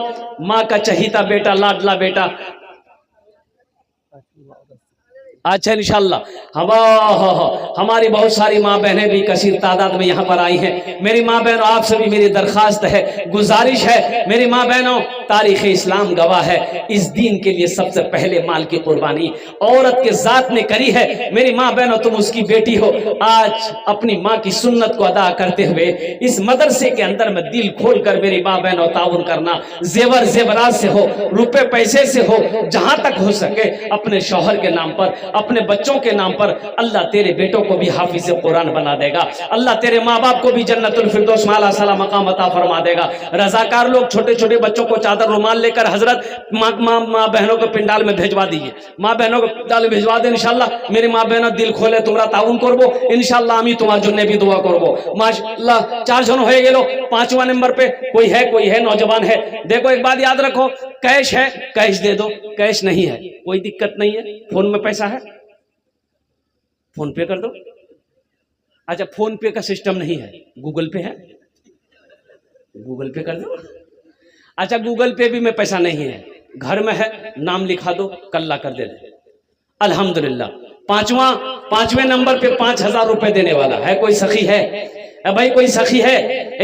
माँ का चहीता बेटा, लाडला बेटा। अच्छा इंशाल्लाह हमारी बहुत सारी माँ बहनें भी कसीर तादाद में यहाँ पर आई हैं। मेरी माँ बहनों, आपसे भी मेरी दरखास्त है, गुजारिश है, मेरी माँ बहनों, तारीख इस्लाम गवाह है, इस दीन के लिए सबसे पहले माल की कुर्बानी औरत के जात ने करी है। मेरी माँ बहनों, तुम उसकी बेटी हो, आज अपनी माँ की सुन्नत को अदा करते हुए इस मदरसे के अंदर में दिल खोल कर मेरी माँ बहनों ताउन करना, जेवर जेवरात से हो, रुपए पैसे से हो, जहां तक हो सके अपने शौहर के नाम पर, अपने बच्चों के नाम पर, अल्लाह तेरे बेटों को भी हाफिज कुरान बना देगा, अल्लाह तेरे माँ बाप को भी जन्नतुल फिरदौस माला सला मकाम अता फरमा देगा। रजाकार लोग छोटे छोटे बच्चों को चादर रुमाल लेकर हजरत माँ बहनों को पिंडाल में भेजवा दीजिए, माँ बहनों को पिंडाल में भेजवा दे इंशाल्लाह। मेरी माँ बहनों दिल खोले तुम्हारा ताउन करबो इंशाल्लाह, আমি তোমার জন্য भी दुआ करबो माशाल्लाह। 4 जन हो गेलो, 5वां नंबर पे कोई है नौजवान है। देखो एक बात याद रखो, कैश है कैश दे दो, कैश नहीं है कोई दिक्कत नहीं है, फोन में पैसा है फोन पे कर दो। अच्छा फोन पे का सिस्टम नहीं है, गूगल पे है, गूगल पे कर दो। अच्छा गूगल पे भी में पैसा नहीं है, घर में है, नाम लिखा दो, कल्ला कर दे दे। अल्हम्दुलिल्लाह। 5वें नंबर पे 5000 रुपए देने वाला है कोई सखी है? भाई कोई सखी है?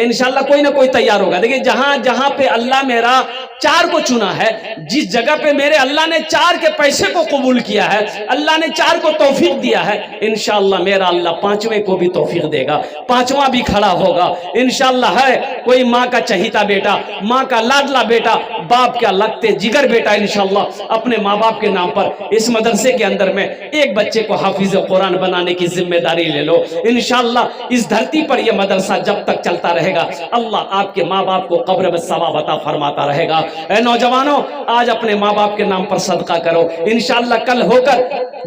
इंशाल्लाह कोई ना कोई तैयार होगा। देखिए जहां जहां पे अल्लाह मेरा 4 को चुना है, जिस जगह पे मेरे अल्लाह ने 4 के पैसे को कबूल किया है, अल्लाह ने 4 को तौफीक दिया है, इंशाल्लाह मेरा अल्लाह 5वें को भी तौफीक देगा, 5वां भी खड़ा होगा इंशाल्लाह। है कोई माँ का चहीता बेटा, माँ का लाडला बेटा, बाप का लगते जिगर बेटा, इंशाल्लाह अपने माँ बाप के नाम पर इस मदरसे के अंदर में एक बच्चे को हाफिज कुरान बनाने की जिम्मेदारी ले लो इंशाल्लाह। इस धरती पर यह मदरसा जब तक चलता रहेगा, अल्लाह आपके माँ बाप को कब्र में सवाब अता फरमाता रहेगा। ऐ नौजवानों, आज अपने माँ बाप के नाम पर सदका करो इंशाल्लाह। कल होकर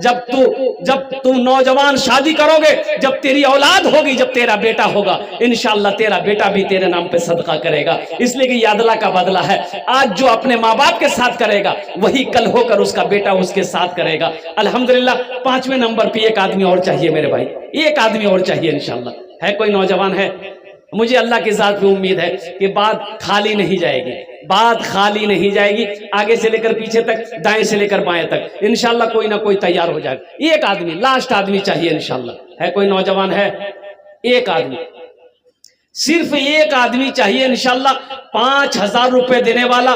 जब तुम नौजवान शादी करोगे, जब तेरी औलाद होगी, जब तेरा बेटा होगा, इंशाल्लाह तेरा बेटा भी तेरे नाम पे सदका करेगा। इसलिए कि यादला का बदला है, आज जो अपने माँ बाप के साथ करेगा वही कल होकर उसका बेटा उसके साथ करेगा। अल्हम्दुलिल्लाह। 5वें नंबर पे एक आदमी और चाहिए मेरे भाई, एक आदमी और चाहिए इंशाल्लाह। है कोई नौजवान है? मुझे अल्लाह की जात पे उम्मीद है कि बात खाली नहीं जाएगी, बात खाली नहीं जाएगी, आगे से लेकर पीछे तक, दाएं से लेकर बाएं तक इंशाल्लाह कोई ना कोई तैयार हो जाएगा। एक आदमी, लास्ट आदमी चाहिए इंशाल्लाह। है कोई नौजवान है? एक आदमी, सिर्फ एक आदमी चाहिए इंशाल्लाह। 5000 रुपए देने वाला,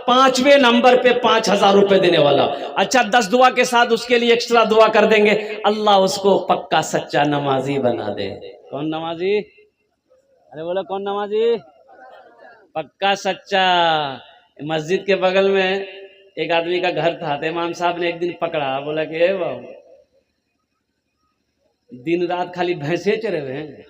5वें नंबर पे 5000 रुपए देने वाला। अच्छा 10 दुआ के साथ उसके लिए एक्स्ट्रा दुआ कर देंगे, अल्लाह उसको पक्का सच्चा नमाजी बना दे। कौन नमाजी? अरे बोलो कौन नमाजी? पक्का सच्चा। मस्जिद के बगल में एक आदमी का घर था, तो इमाम साहब ने एक दिन पकड़ा, बोला कि ए बाबू, दिन रात खाली भैंसे चरे हुए हैं।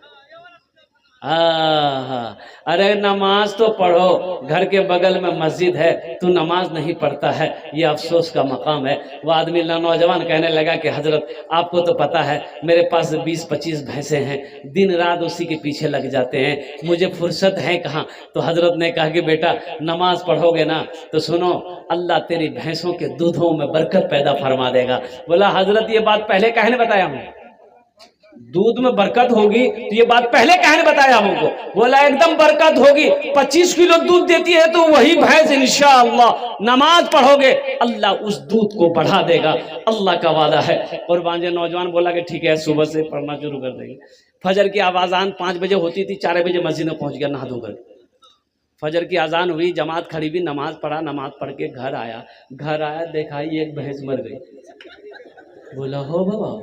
हाँ, अरे नमाज तो पढ़ो, घर के बगल में मस्जिद है, तू नमाज नहीं पढ़ता है, ये अफसोस का मकाम है। वो आदमी नौजवान कहने लगा कि हजरत आपको तो पता है मेरे पास 20-25 भैंसे हैं, दिन रात उसी के पीछे लग जाते हैं, मुझे फुर्सत है कहाँ। तो हजरत ने कहा कि बेटा नमाज पढ़ोगे ना तो सुनो, अल्लाह तेरी भैंसों के दूधों में बरकत पैदा फरमा देगा। बोला हजरत ये बात पहले कहने बताया हूँ, दूध में बरकत होगी तो ये बात पहले कहने बताया हमको। बोला एकदम बरकत होगी, 25 किलो दूध देती है तो वही भैंस इंशाअल्लाह नमाज पढ़ोगे अल्लाह उस दूध को बढ़ा देगा, अल्लाह का वादा है। और बांझे नौजवान बोला कि ठीक है सुबह से पढ़ना शुरू कर देंगे। फजर की आवाजान 5 बजे होती थी, 4 बजे मस्जिद में पहुंच गया नहा धोकर। फजर की अजान हुई, जमात खड़ी हुई, नमाज पढ़ा, नमाज पढ़ के घर आया, देखा ही एक भैंस मर गई। बोला हो बाबा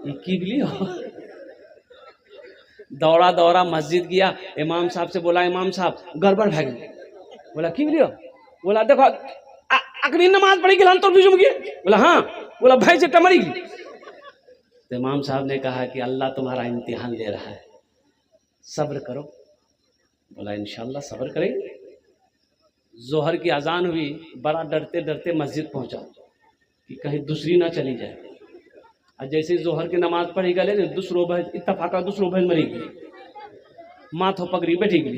ये की हो। दौड़ा मस्जिद गया, इमाम साहब से बोला इमाम साहब गड़बड़ भाग गई। बोला की हो? बोला देखो अकनी नमाज पढ़ी गिलान तो बीच में गया। बोला हाँ। बोला भाई से मरी गई। तो इमाम साहब ने कहा कि अल्लाह तुम्हारा इम्तिहान ले रहा है, सब्र करो। बोला इंशाल्लाह सब्र करेंगे। जोहर की अजान हुई, बड़ा डरते डरते मस्जिद पहुंचा कि कहीं दूसरी ना चली जाए। और जैसे जोहर की नमाज पढ़ी गए दूसरो भैंस इत्तफाका दूसरो भैंस मरी गई, माथो पकड़ी बैठी गई।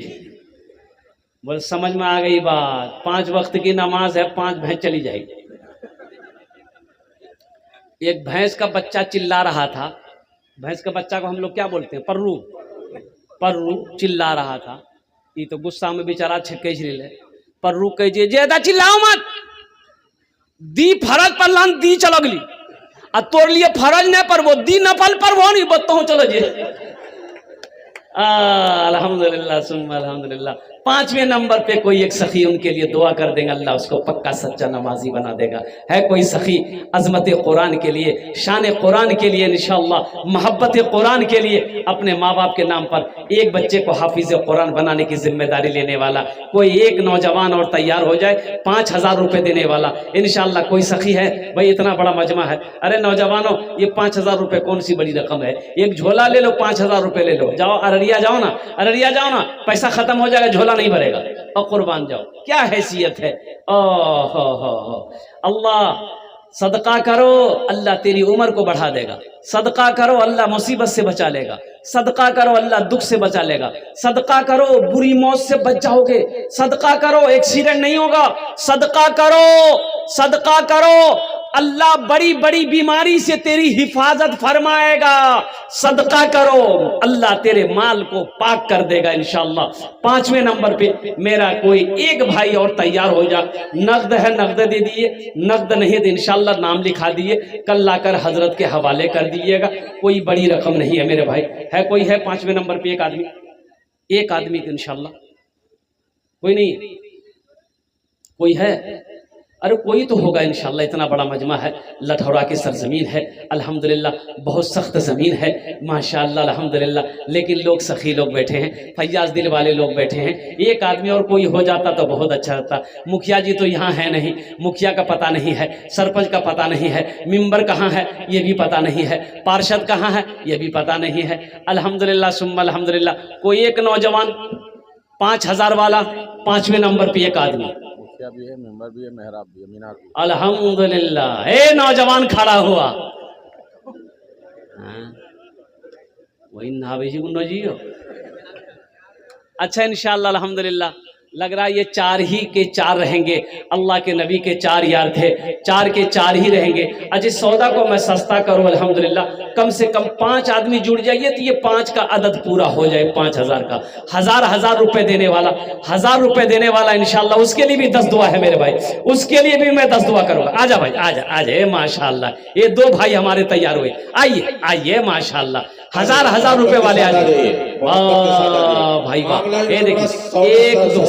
बोले समझ में आ गई बात, 5 वक्त की नमाज है, 5 भैंस चली जाएगी। एक भैंस का बच्चा चिल्ला रहा था। भैंस का बच्चा को हम लोग क्या बोलते हैं? पर्रू। पर्रू चिल्ला रहा था, ये तो गुस्सा में बेचारा छिपके ले। पर्रू कह जे ज्यादा चिल्लाओ मत, दी फरज पर लान दी चलगली आ तोर लिए फरज नहीं पर वो दी नफल पर वो नहीं बताऊं चलो जे। अल्हम्दुलिल्लाह सुम्मा अल्हम्दुलिल्लाह। 5वें नंबर पे कोई एक सखी उनके लिए दुआ कर देगा, अल्लाह उसको पक्का सच्चा नमाजी बना देगा। है कोई सखी अजमत कुरान के लिए, शान कुरान के लिए, इंशाअल्लाह मोहब्बत कुरान के लिए अपने माँ बाप के नाम पर एक बच्चे को हाफिज कुरान बनाने की जिम्मेदारी लेने वाला कोई एक नौजवान और तैयार हो जाए, 5000 रुपये देने वाला इंशाअल्लाह कोई सखी है। भाई इतना बड़ा मजमा है, अरे नौजवानों ये 5000 रुपये कौन सी बड़ी रकम है, एक झोला ले लो 5000 रुपये ले लो, जाओ अररिया जाओ ना, अररिया जाओ ना, पैसा खत्म हो जाएगा, झोला नहीं भरेगा और कुर्बान जाओ। क्या हैसियत है। हो अल्लाह सदका करो, अल्लाह तेरी उम्र को बढ़ा देगा। सदका करो, अल्लाह मुसीबत से बचा लेगा। सदका करो, अल्लाह दुख से बचा लेगा। सदका करो, बुरी मौत से बच जाओगे। सदका करो, एक्सीडेंट नहीं होगा। सदका करो, सदका करो, अल्लाह बड़ी बड़ी बीमारी से तेरी हिफाजत फरमाएगा। सदका करो, अल्लाह तेरे माल को पाक कर देगा इंशाअल्लाह। 5वें नंबर पे मेरा कोई एक भाई और तैयार हो जा, नकद है नकद दे दिए, नकद नहीं तो इंशाअल्लाह नाम लिखा दिए, कल लाकर हजरत के हवाले कर दीजिएगा। कोई बड़ी रकम नहीं है मेरे भाई। है कोई है 5वें नंबर पे एक आदमी, एक आदमी तो इंशाअल्लाह कोई नहीं, कोई है, अरे कोई तो होगा इंशाअल्लाह। इतना बड़ा मजमा है, लठौरा की सरजमीन है, अल्हम्दुलिल्लाह बहुत सख्त ज़मीन है माशाअल्लाह अल्हम्दुलिल्लाह, लेकिन लोग सखी लोग बैठे हैं, फैयाज दिल वाले लोग बैठे हैं। एक आदमी और कोई हो जाता तो बहुत अच्छा होता। मुखिया जी तो यहाँ है नहीं, मुखिया का पता नहीं है, सरपंच का पता नहीं है, मिंबर कहाँ है ये भी पता नहीं है, पार्षद कहाँ है ये भी पता नहीं है। अल्हम्दुलिल्लाह सुम्मा अल्हम्दुलिल्लाह कोई एक नौजवान 5000 वाला 5वें नंबर पे एक आदमी भी है, मेंबर भी है, मेहराब भी है, मीनार भी। अल्हम्दुलिल्लाह ए नौजवान खड़ा हुआ, वही नावेजी गुन्नो जी हो। अच्छा इंशाअल्लाह अल्हम्दुलिल्लाह लग रहा है ये 4 ही के 4 रहेंगे। अल्लाह के नबी के 4 यार थे, 4 के 4 ही रहेंगे। अच्छा सौदा को मैं सस्ता करूं अल्हम्दुलिल्लाह, कम से कम 5 आदमी जुड़ जाइए तो ये 5 का अदद पूरा हो जाए। 5000 का 1000 रुपए देने वाला, 1000 रुपए देने वाला इंशाअल्लाह, उसके लिए भी 10 दुआ है मेरे भाई, उसके लिए भी मैं 10 दुआ करूंगा। आजा भाई आजा आजा माशाअल्लाह। ये 2 भाई हमारे तैयार हुए, आइए आइए माशाअल्लाह। 1000 रुपए वाले आ जाइए। वाह भाई वाह, ये देखिए एक दो,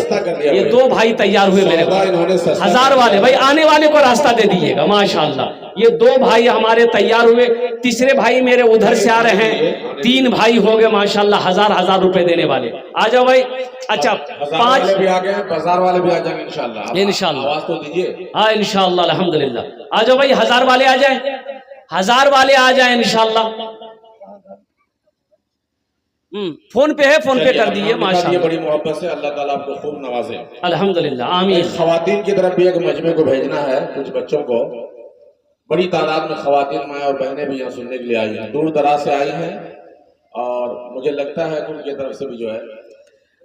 ये 2 भाई तैयार हुए मेरे भाई 1000 वाले। भाई आने वाले को रास्ता दे दीजिएगा माशाअल्लाह। ये 2 भाई हमारे तैयार हुए, तीसरे भाई मेरे उधर से आ रहे हैं, 3 भाई हो गए माशाअल्लाह 1000 रुपए देने वाले। आ जाओ भाई। अच्छा 5 भी आ गए, बाजार वाले भी आ जाएंगे इंशाअल्लाह। इंशाअल्लाह आवाज तो दीजिए। हाँ इंशाअल्लाह अल्हम्दुलिल्लाह। आ जाओ भाई 1000 वाले आ जाए, 1000 वाले आ जाए इंशाअल्लाह। फोन पे है, फोन पे कर दिए माशाअल्लाह। बड़ी मोहब्बत से अल्लाह ताला आपको खूब नवाजे अल्हम्दुलिल्लाह आमीन। खवातीन की तरफ भी एक मजमे को भेजना है, कुछ बच्चों को। बड़ी तादाद में खवातीन माएँ और बहनें भी यहाँ सुनने के लिए आई हैं, दूर दराज से आई हैं, और मुझे लगता है कि उनकी तरफ से भी जो है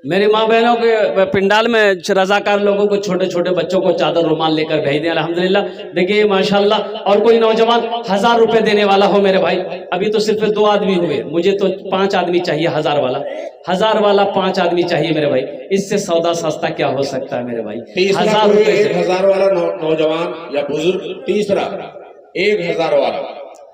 मेरी माँ बहनों के पिंडाल में रजाकार लोगों को, छोटे छोटे बच्चों को चादर रुमाल लेकर भेज दें अल्हम्दुलिल्लाह। देखिए माशाअल्लाह। और कोई नौजवान 1000 रुपए देने वाला हो मेरे भाई, अभी तो सिर्फ 2 आदमी हुए, मुझे तो 5 आदमी चाहिए। 1000 वाला, 1000 वाला 5 आदमी चाहिए मेरे भाई। इससे सौदा सस्ता क्या हो सकता है मेरे भाई। 1000 रुपए 1000 वाला नौजवान या बुजुर्ग, तीसरा 1000 वाला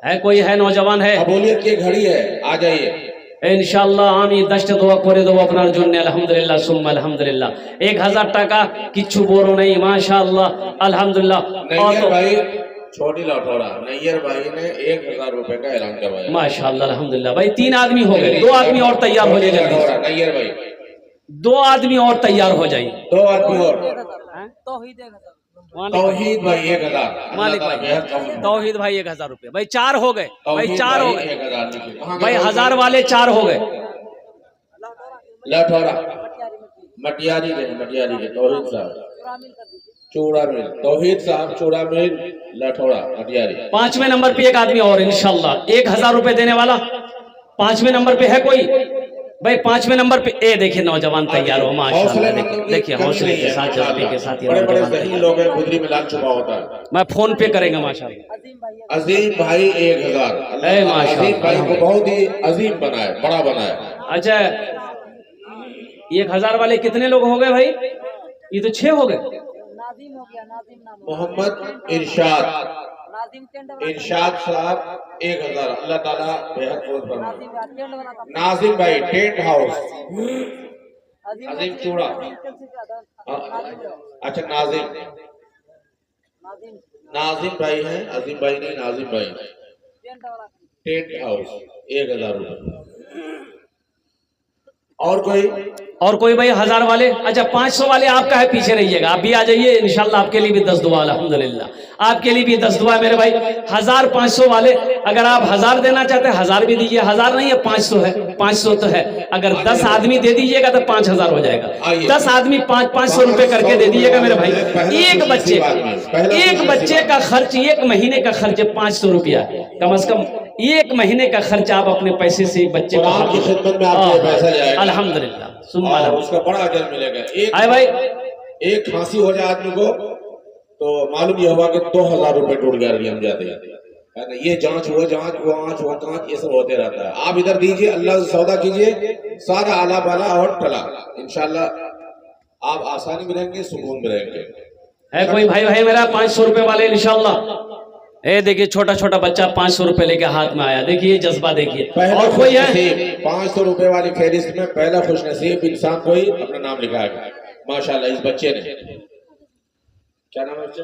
है, कोई है नौजवान है, कबूलियत की घड़ी है, आ जाइए इंशाअल्लाह। आमी दश्त दुआ करे दो अपना जन्ने अल्हम्दुलिल्लाह सुम्मा अल्हम्दुलिल्लाह। 1000 टाका किच्छु बोरो नहीं माशाअल्लाह अल्हम्दुलिल्लाह। और तो भाई छोटी लठौड़ा नैयर भाई ने 1000 रुपए का ऐलान करवाया माशाअल्लाह अल्हम्दुलिल्लाह। भाई 3 आदमी हो गए, 2 आदमी और तैयार हो जाए जल्दी। नैयर भाई 2 आदमी और तैयार हो जाइए। 2 आदमी और तौहीद भाई 1000, मालिक भाई तौहीद भाई 1000 रुपए। भाई 4 हो गए, भाई 4 हो गए भाई। 1000 वाले 4 हो गए। लठौड़ा मटियारी के तौहीद साहब चूड़ा मिल, तौहीद साहब चूड़ा मिल लठौड़ा मटियारी। 5वें नंबर पे एक आदमी और इंशाअल्लाह 1000 रुपए देने वाला 5वें नंबर पे है कोई भाई। 5वें नंबर पे ए देखिए नौजवान तैयार हो माशाअल्लाह। देखिए हौसले के साथ, जज्बे के साथ बड़े लोग हैं, गुदरी में लाल छुपा होता है। मैं फोन पे करेंगे माशाअल्लाह। अजीम भाई 1000 माशाअल्लाह भाई को बहुत ही अजीम बनाए, बड़ा बनाए। अच्छा 1000 वाले कितने लोग हो गए भाई? ये तो 6 हो गए। नाजिम हो गया, नाजिम नाम हो मोहम्मद इरशाद नाजिम टेंट वाला इरशाद साहब 1000 अल्लाह ताला बेहद फौज फरमाए। नाजिम का टेंट वाला था। नाजिम भाई टेंट हाउस अजीम चूड़ा अच्छा नाजिम नाजिम नाजिम भाई हैं अजीम भाई नहीं नाजिम भाई टेंट वाला टेंट हाउस 1000 रुपये। और कोई भाई 1000 वाले? अच्छा 500 वाले आपका है, पीछे रहिएगा, आप भी आ जाइए, इंशाल्लाह आपके लिए भी 10 दुआ, अल्हम्दुलिल्लाह आपके लिए भी 10 दुआ मेरे भाई। 1500 वाले, अगर आप 1000 देना चाहते हैं 1000 भी दीजिए, 1000 नहीं है 500 है, 500 तो है। अगर 10 आदमी दे दीजिएगा तो 5000 हो जाएगा। 10 आदमी 500 रुपए करके दे दीजिएगा मेरे भाई। एक बच्चे का खर्च, एक महीने का खर्च 500 रुपया, कम से कम एक महीने का खर्च आप अपने पैसे से एक बच्चे को की खिदमत में आपको पैसा जाएगा अल्हम्दुलिल्लाह, और उसका बड़ा अजर मिलेगा। आए भाई एक खांसी हो जाए आदमी को तो मालूम ये हुआ कि 2000 रुपए टूट गया हम जाते है ना। ये जांच हुआ ये सब होते रहता है। आप इधर दीजिए, अल्लाह से सौदा कीजिए, सारा आला बाला और टला, इंशाल्लाह आप आसानी में रहेंगे, सुकून में रहेंगे। है कोई भाई मेरा 500 रुपए वाले इंशाल्लाह? ए देखिए छोटा छोटा बच्चा 500 रुपए लेके हाथ में आया, देखिए जज्बा देखिए। और कोई है 500 रुपए वाली फहरिस्त में पहला खुशनसीब इंसान कोई अपना नाम लिखा है माशाल्लाह। इस बच्चे ने क्या नाम है बच्चे?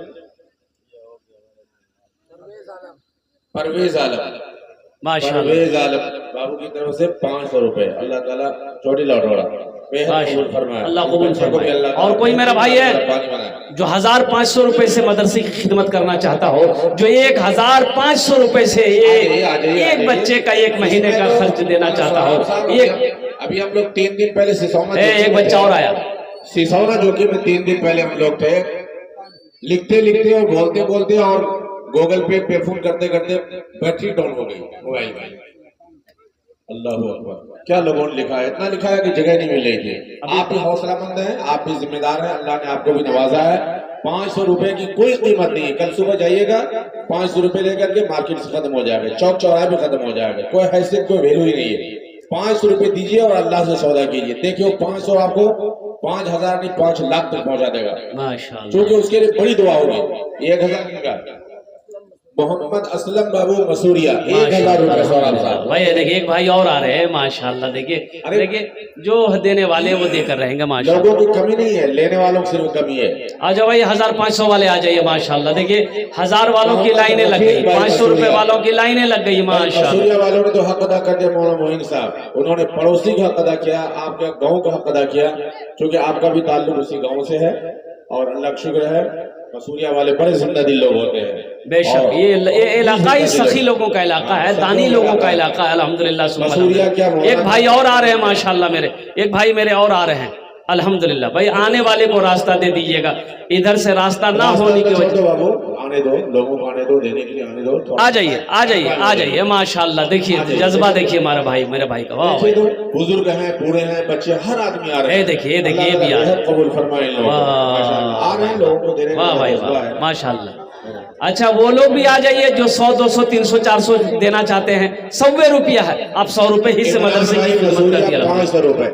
परवेज आलम माशाल्लाह, परवेज आलम बाबू की तरफ से 500 रुपए। अल्लाह ताला चोटी लौटोड़ा अल्लाह कबूल फरमाए। और कोई मेरा भाई है जो 1500 रुपए से मदरसे की खिदमत करना चाहता हो, जो 1500 रुपए से एक बच्चे का एक महीने का खर्च देना चाहता हो। अभी हम लोग 3 दिन पहले सिसौना, एक बच्चा और आया सिसौना जोकी में 3 दिन पहले हम लोग थे, लिखते लिखते और बोलते बोलते और गूगल पे फोन करते करते बैटरी डाउन हो गई मोबाइल में। अल्लाह अकबर, क्या लोगों ने लिखा है, इतना लिखा है कि जगह नहीं मिल रही थी। आप भी हौसलामंद हैं, आप भी जिम्मेदार हैं, अल्लाह ने आपको भी नवाजा है। 500 रुपए की कोई कीमत नहीं है। कल सुबह जाइएगा 500 रुपए लेकर के मार्केट से खत्म हो जाएगा, चौक चौराहे पे खत्म हो जाएगा, कोई हैसियत कोई वैल्यू ही नहीं है। 500 रुपए दीजिए और अल्लाह से सौदा कीजिए, देखिए 500 आपको 5000 नहीं 5 लाख तक पहुंचा देगा माशाअल्लाह, क्योंकि उसके लिए बड़ी दुआ होगी। 1000 का मोहम्मद असलम बाबू मसूरिया 1000 रुपए साहब। भाई देखिए एक भाई और आ रहे हैं माशाल्लाह, देखिए जो देने वाले वो देकर रहेंगे माशाल्लाह। लोगों की कमी नहीं है, लेने वालों की सिर्फ कमी है। आ जाओ भाई 1500 वाले आ जाइए माशाल्लाह। देखिए 1000 वालों की लाइनें लग गई, 500 रुपए वालों की लाइनें लग गई माशाल्लाह। मसूरिया वालों ने तो हक अदा कर दिया मौलाना मोइन साहब, उन्होंने पड़ोसी का हक अदा किया, आपके गाँव का हक अदा किया, क्योंकि आपका भी ताल्लुक उसी गाँव से है। और अल्लाह का शुक्र है मसूरिया वाले बड़े जिंदा दिल लोग होते हैं। बेशक ये इलाका ही सखी लोगों का इलाका है, दानी लोगों का इलाका है अल्हम्दुलिल्लाह। एक भाई और आ रहे हैं माशाल्लाह, एक भाई मेरे और आ रहे हैं अल्हम्दुलिल्लाह। भाई आने वाले को रास्ता दे दीजिएगा, इधर से रास्ता ना होने की वजह। बाबू आने दो, लोगों को आने दो, देने के लिए आने दो। आ जाइए माशाल्लाह। देखिए जज्बा देखिए हमारा भाई, मेरे भाई का। वाह बुजुर्ग हैं, बूढ़े हैं, बच्चे, हर आदमी आ रहे हैं। देखिए ये भी आ रहे हैं, कबूल फरमाए आ रहे हैं लोगों को देने। वाह भाई वाह माशाल्लाह। अच्छा वो लोग भी आ जाइए जो 100 200 300 400 देना चाहते हैं। 100 रुपया है, आप 100 रुपए ही से मदरसे की खिदमत कर दिया। 500 रुपए